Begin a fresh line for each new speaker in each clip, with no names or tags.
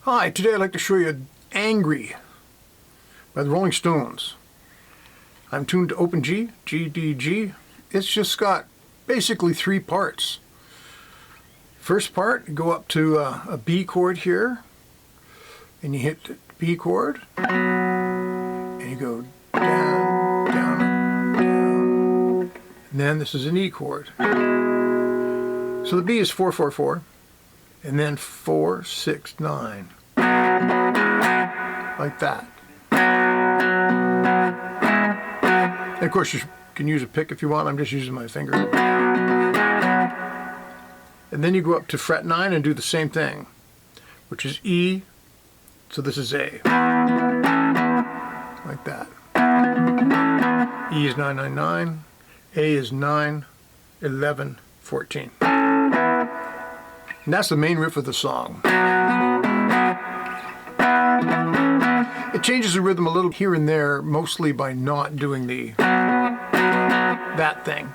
Hi, today I'd like to show you Angry by the Rolling Stones. I'm tuned to open G, G, D, G. It's just got basically three parts. First part, you go up to a B chord here, and you hit the B chord, and you go down, down, down, and then this is an E chord. So the B is 4, 4, 4. And then 4, 6, 9, like that. And of course you can use a pick if you want, I'm just using my finger. And then you go up to fret 9 and do the same thing, which is E, so this is A, like that. E is 9, 9, 9, A is 9, 11, 14. And that's the main riff of the song. It changes the rhythm a little here and there, mostly by not doing that thing.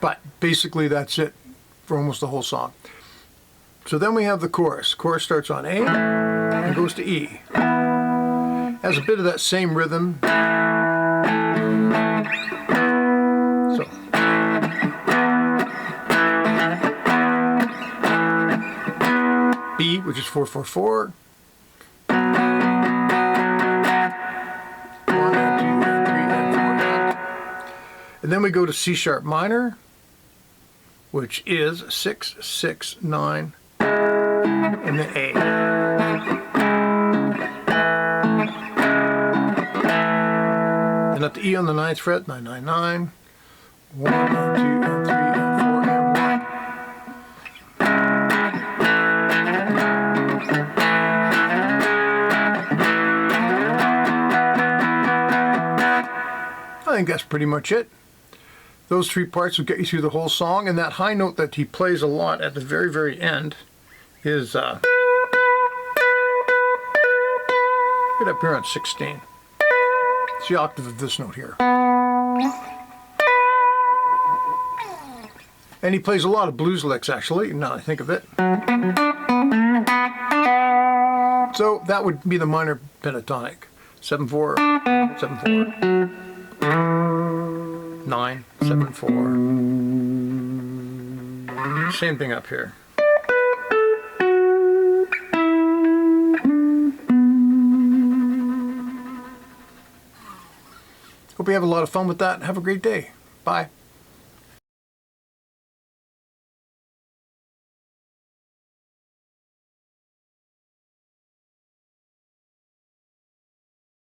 But basically that's it for almost the whole song. So then we have the chorus. Chorus starts on A and goes to E. Has a bit of that same rhythm. So. B, which is 4, 4, 4. 1 and 2 and 3 and 4. And then we go to C sharp minor, which is 6, 6, 9, and then A. And at the E on the 9th fret, 9, 9, 9. 1 and 2 and 3 and 4 and 1. I think that's pretty much it. Those three parts will get you through the whole song, and that high note that he plays a lot at the very, very end is right up here on 16. It's the octave of this note here. And he plays a lot of blues licks, actually, now that I think of it. So that would be the minor pentatonic. 7, 4, 7, 4. 9, 7, 4. Same thing up here. Hope you have a lot of fun with that. Have a great day. Bye.